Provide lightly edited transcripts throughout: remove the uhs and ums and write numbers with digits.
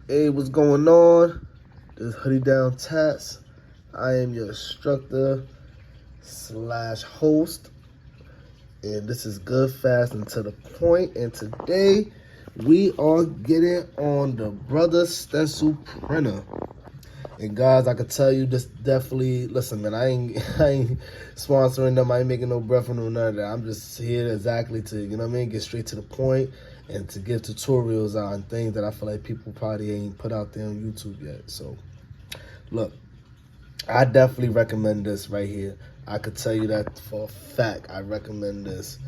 Hey, what's going on? This is Hoodie Down Tats. I am your instructor slash host, and this is good, fast, and to the point. And today we are getting on the Brother Stencil printer. And guys, I can tell you this definitely. Listen, man, I ain't sponsoring them. I ain't making no breath from none of that. I'm just here exactly to, you know what I mean, get straight to the point and to give tutorials on things that I feel like people probably ain't put out there on YouTube yet. So, look, I definitely recommend this right here. I could tell you that for a fact. I recommend this.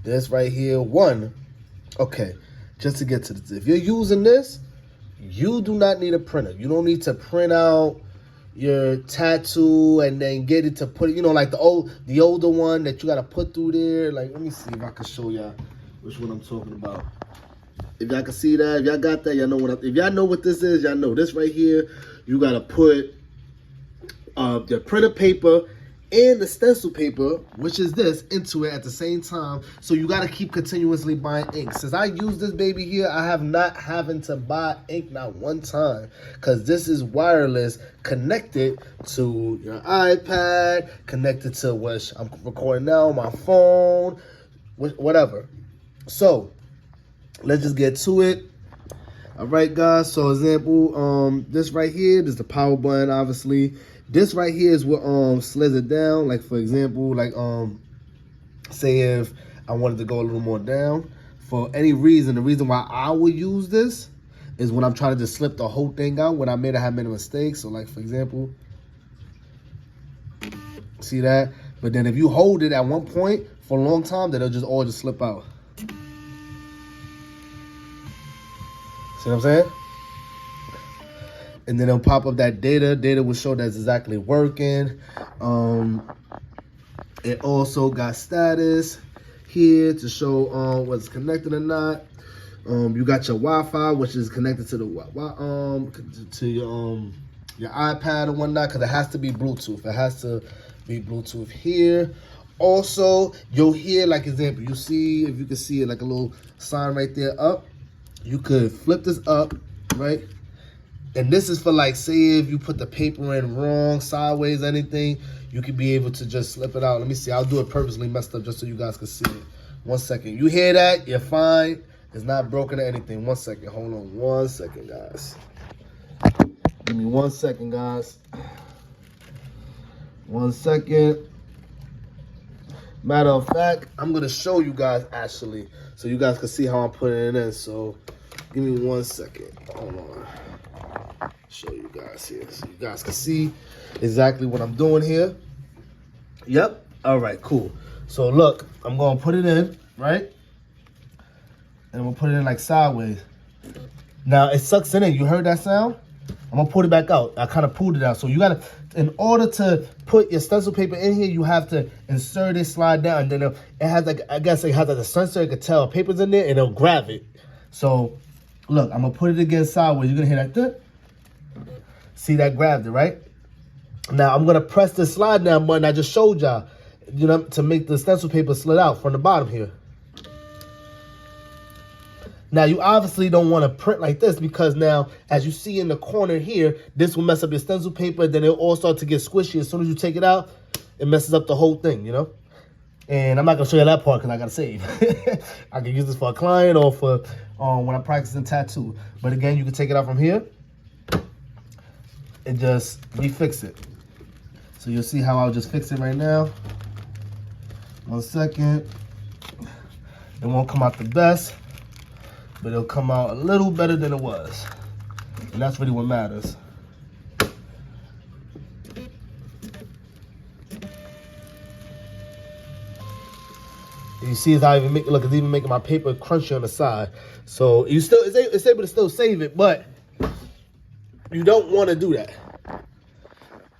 This right here, okay, just to get to this. If you're using this, you do not need a printer. You don't need to print out your tattoo and then get it to put it, you know, like the older one that you got to put through there. Like, let me see if I can show y'all which one I'm talking about. If y'all can see that, if y'all got that, y'all know if y'all know what this is, y'all know this right here. You got to put the printer paper and the stencil paper, which is this, into it at the same time. So you got to keep continuously buying ink. Since I use this baby here, I have not having to buy ink not one time, because this is wireless, connected to your iPad, connected to what I'm recording now on my phone, whatever. So let's just get to it. All right, guys. So example, this right here, this is the power button, obviously. This right here is what slits it down. Like, for example, like say if I wanted to go a little more down for any reason, the reason why I would use this is when I'm trying to just slip the whole thing out when I have made a mistake. So like, for example, see that? But then if you hold it at one point for a long time, then it'll just all slip out. See what I'm saying? And then it'll pop up that data. Data will show that's exactly working. It also got status here to show what's connected or not. You got your Wi-Fi, which is connected to the your iPad or whatnot, because it has to be Bluetooth. It has to be Bluetooth here. Also, you'll hear, like example, you see, if you can see it, like a little sign right there up. You could flip this up, right? And this is for, like, say if you put the paper in wrong, sideways, anything, you could be able to just slip it out. Let me see. I'll do it purposely messed up just so you guys can see it. 1 second. You hear that? You're fine. It's not broken or anything. 1 second. Hold on 1 second, guys. Give me 1 second, guys. 1 second. Matter of fact, I'm going to show you guys, actually, so you guys can see how I'm putting it in. So give me 1 second. Hold on. Show you guys here so you guys can see exactly what I'm doing here. Yep. All right, cool. So look, I'm going to put it in, right? And I'm going to put it in like sideways. Now it sucks in it. You heard that sound? I'm going to put it back out. I kind of pulled it out. So you got to, in order to put your stencil paper in here, you have to insert it, slide down, and then it has like, I guess it has like a sensor. It could tell paper's in there and it'll grab it. So look, I'm going to put it again sideways. You're going to hear that. See, that grabbed it, right? Now I'm gonna press the slide down button I just showed y'all, you know, to make the stencil paper slid out from the bottom here. Now you obviously don't want to print like this, because now, as you see in the corner here, this will mess up your stencil paper. Then it'll all start to get squishy. As soon as you take it out, it messes up the whole thing, you know? And I'm not gonna show you that part because I gotta save. I can use this for a client or for when I'm practicing tattoo. But again, you can take it out from here and just refix it. So you'll see how I'll just fix it right now. 1 second. It won't come out the best, but it'll come out a little better than it was. And that's really what matters. You see how it's even making my paper crunchy on the side. So it's able to still save it, but you don't want to do that.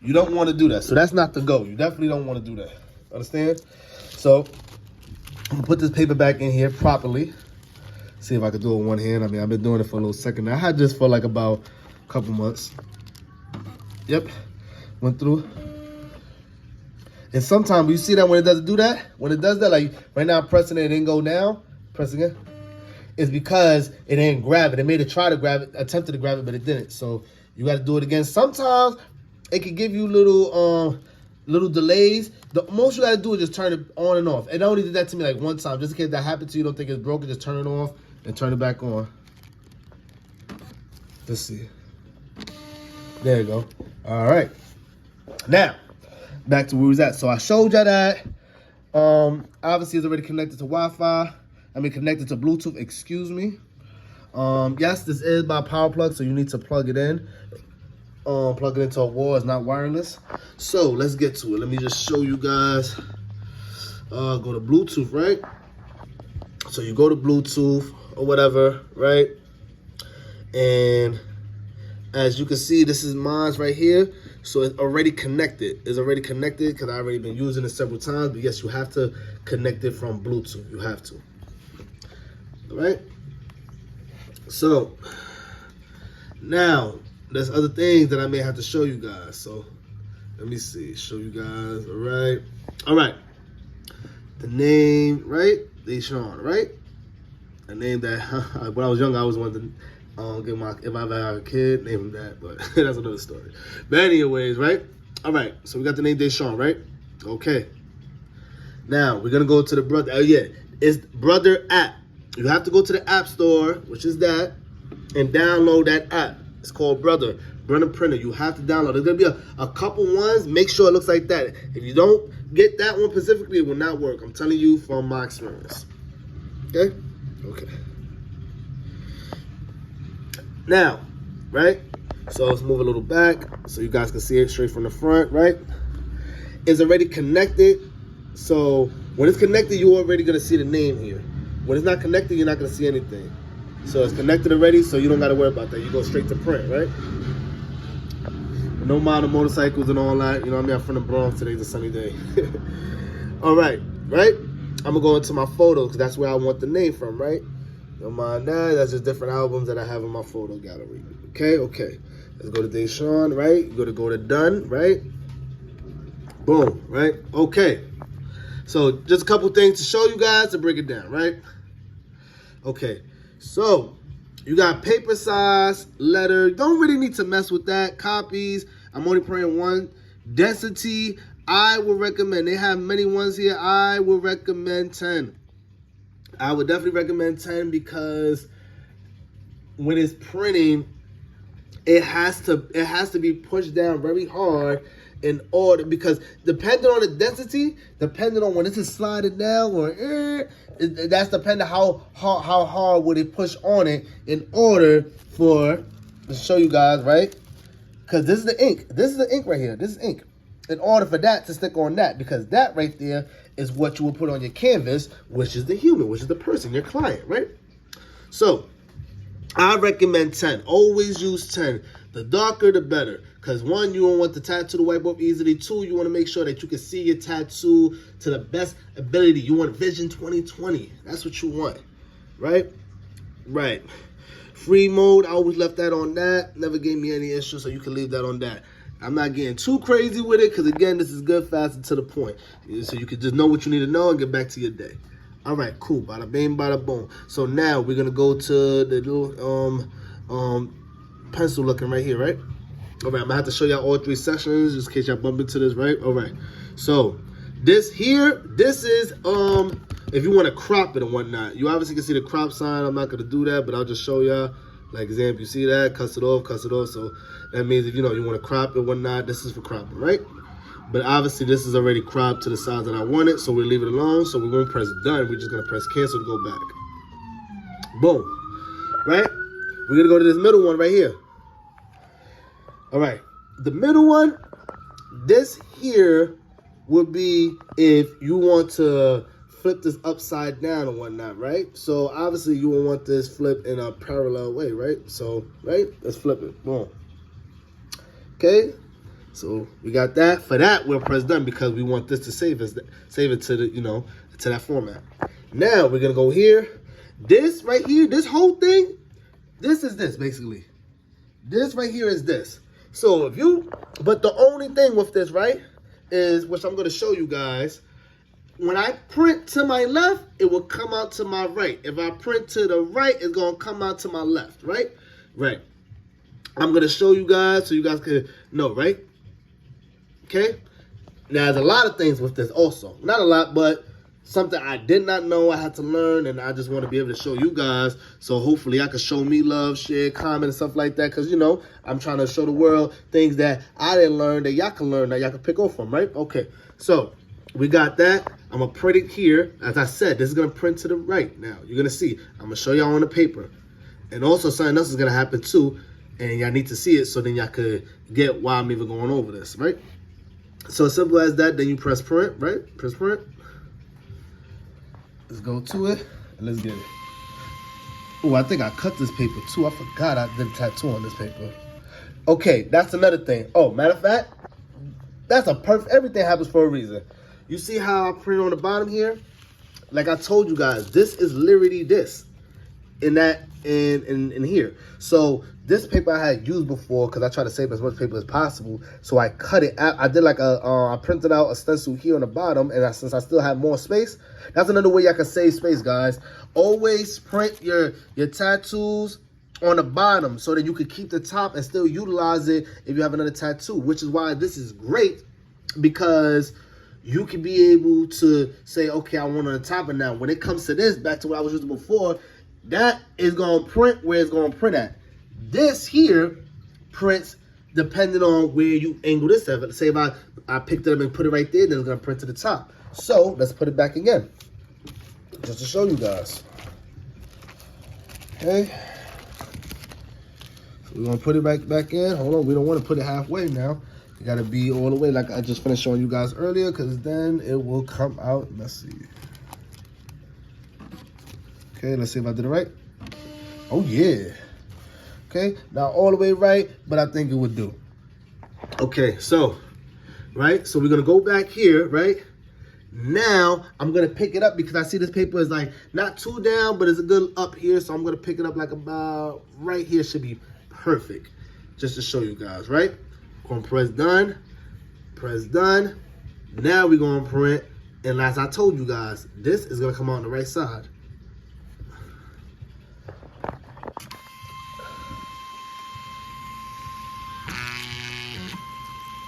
You don't want to do that. So that's not the go. You definitely don't want to do that. Understand? So I'm gonna put this paper back in here properly. See if I can do it with one hand. I mean, I've been doing it for a little second now. I had this for like about a couple months. Yep. Went through. And sometimes you see that when it doesn't do that, when it does that, like right now I'm pressing it, it didn't go down. Press again. is because it didn't grab it. It made it try to grab it, attempted to grab it, but it didn't. So you got to do it again. Sometimes it can give you little delays. The most you got to do is just turn it on and off. And I only did that to me like one time. Just in case that happened to you, don't think it's broken, just turn it off and turn it back on. Let's see. There you go. All right. Now, back to where we was at. So I showed you that. Obviously it's already connected to Wi-Fi. Connected to Bluetooth, excuse me. Yes, this is by power plug, so you need to plug it in. Plug it into a wall, it's not wireless. So let's get to it. Let me just show you guys. Go to Bluetooth, right? So you go to Bluetooth or whatever, right? And as you can see, this is mine right here. So it's already connected. It's already connected because I've already been using it several times. But yes, you have to connect it from Bluetooth. You have to. All right? So now there's other things that I may have to show you guys. So let me see. Show you guys. All right. All right. The name, right? Deshaun, right? A name that when I was young, I always wanted to if I ever have a kid, name him that, but that's another story. But anyways, right? All right, so we got the name Deshaun, right? Okay. Now, we're going to go to the Brother. Oh, yeah. It's Brother app. You have to go to the App Store, which is that, and download that app. It's called Brother Printer. You have to download. There's going to be a couple ones. Make sure it looks like that. If you don't get that one specifically, it will not work. I'm telling you from my experience. Okay? Okay. Now, right? So let's move a little back so you guys can see it straight from the front, right? It's already connected. So when it's connected, you're already going to see the name here. When it's not connected, you're not going to see anything. So it's connected already, so you don't got to worry about that. You go straight to print, right? No mind the motorcycles and all that. You know what I mean? I'm from the Bronx. Today's a sunny day. All right, right? I'm going to go into my photos because that's where I want the name from, right? Don't mind that. That's just different albums that I have in my photo gallery. Okay, okay. Let's go to Deshaun, right? You go to done, right? Boom, right? Okay. So just a couple things to show you guys to break it down, right? Okay. So you got paper size, letter. Don't really need to mess with that. Copies. I'm only printing one. Density. I would recommend. They have many ones here. I would recommend 10. I would definitely recommend 10 because when it's printing, it has to be pushed down very hard in order, because depending on the density, depending on when this is sliding down or that's depending how hard would it push on it in order for, to show you guys, right? Because this is the ink. This is the ink right here. This is ink. In order for that to stick on that, because that right there is what you will put on your canvas, which is the human, which is the person, your client, right? So I recommend 10. Always use 10. The darker, the better. Because one, you don't want the tattoo to wipe off easily. Two, you want to make sure that you can see your tattoo to the best ability. You want Vision 2020. That's what you want, right? Right. Free mode, I always left that on that. Never gave me any issue, so you can leave that on that. I'm not getting too crazy with it because, again, this is good, fast, and to the point. So you can just know what you need to know and get back to your day. All right, cool. Bada bing, bada boom. So now we're going to go to the little pencil looking right here, right? All right, I'm going to have to show y'all all three sections just in case y'all bump into this, right? All right. So this here, this is if you want to crop it and whatnot. You obviously can see the crop sign. I'm not going to do that, but I'll just show y'all. Like example, you see that? Cuts it off, cuts it off. So that means if you know you want to crop it and whatnot, this is for cropping, right? But obviously this is already cropped to the size that I want it, so we leave it alone. So we won't press done. We're just gonna press cancel to go back. Boom. Right? We're gonna go to this middle one right here. All right. The middle one, this here would be if you want to flip this upside down and whatnot, right? So obviously you will want this flipped in a parallel way, right? So, right? Let's flip it. Boom. Okay. So we got that. For that, we'll press done because we want this to save it to the, you know, to that format. Now we're gonna go here. This right here, this whole thing, this is this basically. This right here is this. So but the only thing with this, right, is, which I'm gonna show you guys, when I print to my left, it will come out to my right. If I print to the right, it's going to come out to my left, right? Right. I'm going to show you guys so you guys can know, right? Okay? Now, there's a lot of things with this also. Not a lot, but something I did not know I had to learn, and I just want to be able to show you guys. So hopefully I can show me love, share, comment, and stuff like that. Because, you know, I'm trying to show the world things that I didn't learn that y'all can learn, that y'all can pick up from, right? Okay. So we got that. I'm going to print it here. As I said, this is going to print to the right now. You're going to see. I'm going to show y'all on the paper. And also something else is going to happen too. And y'all need to see it so then y'all could get why I'm even going over this, right? So as simple as that, then you press print, right? Press print. Let's go to it and let's get it. Oh, I think I cut this paper too. I forgot I did a tattoo on this paper. Okay, that's another thing. Oh, matter of fact, that's a perfect, everything happens for a reason. You see how I print on the bottom here? Like I told you guys, this is literally this. In that, in here. So this paper I had used before because I try to save as much paper as possible. So I cut it out. I did like I printed out a stencil here on the bottom, and since I still have more space, that's another way I can save space, guys. Always print your tattoos on the bottom so that you can keep the top and still utilize it if you have another tattoo, which is why this is great, because you can be able to say, okay, I want on the top, and now when it comes to this, back to what I was using before, that is going to print where it's going to print at. This here prints depending on where you angle this at. Say if I picked it up and put it right there, then it's going to print to the top. So let's put it back again, just to show you guys. Okay. So we're going to put it back in. Hold on, we don't want to put it halfway now. You got to be all the way like I just finished showing you guys earlier, because then it will come out. Let's see. Okay, let's see if I did it right. Oh, yeah. Okay, not all the way right, but I think it would do. Okay, so, right? So we're going to go back here, right? Now, I'm going to pick it up because I see this paper is like not too down, but it's a good up here. So I'm going to pick it up like about right here should be perfect. Just to show you guys, right? Going to press done. Press done. Now we're going to print. And as I told you guys, this is going to come out on the right side.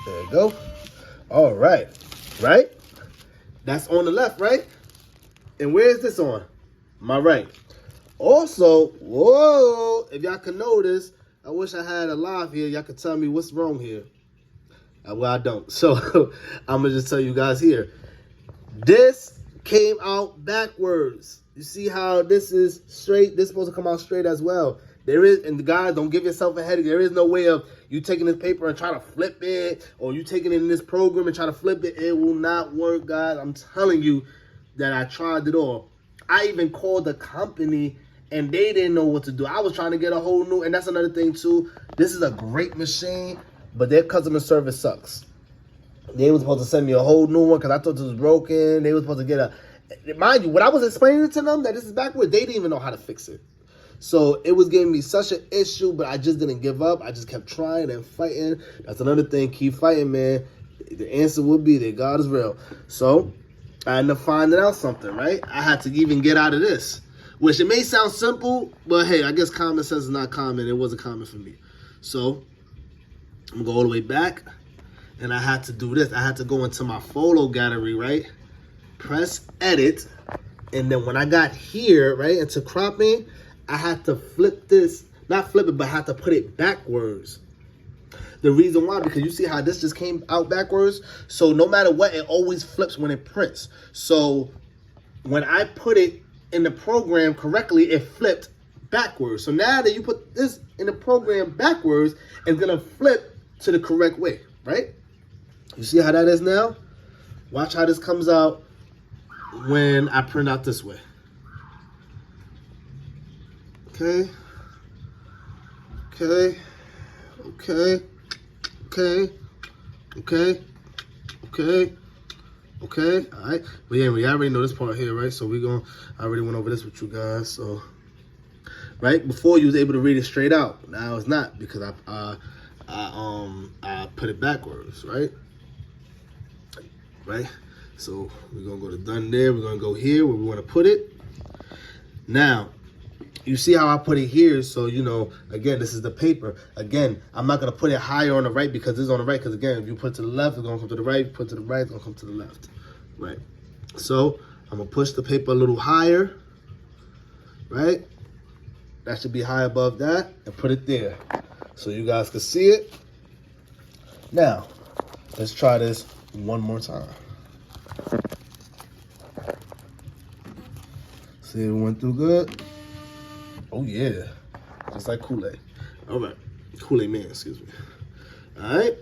There you go. All right. Right? That's on the left, right? And where is this on? My right. Also, whoa, if y'all can notice, I wish I had a live here. Y'all could tell me what's wrong here. Well, I don't. So I'm going to just tell you guys here. This came out backwards. You see how this is straight? This is supposed to come out straight as well. There is, and guys, don't give yourself a headache. There is no way of you taking this paper and trying to flip it, or you taking it in this program and trying to flip it. It will not work, guys. I'm telling you that I tried it all. I even called the company, and they didn't know what to do. I was trying to get a whole new, and that's another thing, too. This is a great machine, but their customer service sucks. They were supposed to send me a whole new one because I thought this was broken. They were supposed to get a, mind you, when I was explaining to them that this is backwards, they didn't even know how to fix it. So it was giving me such an issue, but I just didn't give up. I just kept trying and fighting. That's another thing. Keep fighting, man. The answer will be that God is real. So I ended up finding out something, right? I had to even get out of this, which it may sound simple, but hey, I guess common sense is not common. It wasn't common for me. So I'm going to go all the way back, and I had to do this. I had to go into my photo gallery, right? Press edit, and then when I got here, right, into cropping, I had to flip this, not flip it, but I had to put it backwards. The reason why, because you see how this just came out backwards? So no matter what, it always flips when it prints. So when I put it in the program correctly, it flipped backwards. So now that you put this in the program backwards, it's gonna flip to the correct way, right? You see how that is now? Watch how this comes out when I print out this way. Okay, okay, okay, okay, okay, okay, okay, all right. But yeah, we already know this part here, right? So I already went over this with you guys. So, right, before you was able to read it straight out. Now it's not because I put it backwards, right? Right? So we're gonna go to done there. We're gonna go here where we wanna put it. Now, you see how I put it here, so you know, again, this is the paper. Again, I'm not gonna put it higher on the right because it's on the right, because again, if you put it to the left, it's gonna come to the right. If you put it to the right, it's gonna come to the left. Right. So I'm gonna push the paper a little higher, right? That should be high above that, and put it there so you guys can see it. Now, let's try this one more time. See, it went through good. Oh yeah, just like Kool-Aid. All right, Kool-Aid man, excuse me. All right,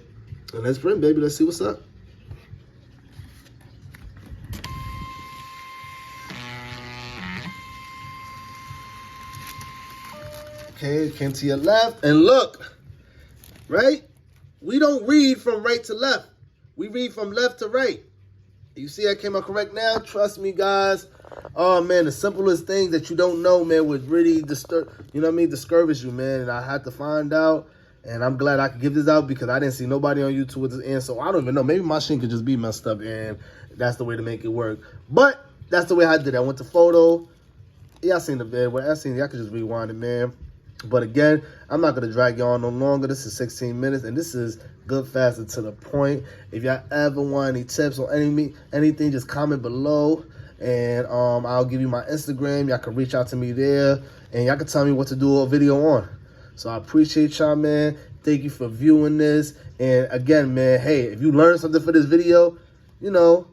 and let's print, baby. Let's see what's up. Okay, it came to your left, and look, right? We don't read from right to left. We read from left to right. You see I came out correct now? Trust me, guys. Oh, man, the simplest things that you don't know, man, would really discourage you, man. And I had to find out, and I'm glad I could give this out because I didn't see nobody on YouTube with this in, so I don't even know. Maybe my shit could just be messed up, and that's the way to make it work. But that's the way I did it. I went to photo. Yeah, I seen the video. Well, I seen it. I could just rewind it, man. But again, I'm not going to drag y'all no longer. This is 16 minutes, and this is good, fast, and to the point. If y'all ever want any tips or anything, just comment below, and I'll give you my Instagram. Y'all can reach out to me there, and y'all can tell me what to do a video on. So I appreciate y'all, man. Thank you for viewing this. And again, man, hey, if you learned something for this video, you know,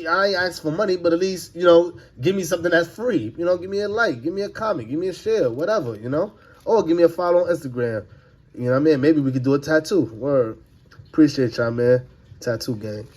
I ain't ask for money, but at least, you know, give me something that's free. You know, give me a like, give me a comment, give me a share, whatever, you know. Or give me a follow on Instagram. You know what I mean? Maybe we could do a tattoo. Word. Appreciate y'all, man. Tattoo gang.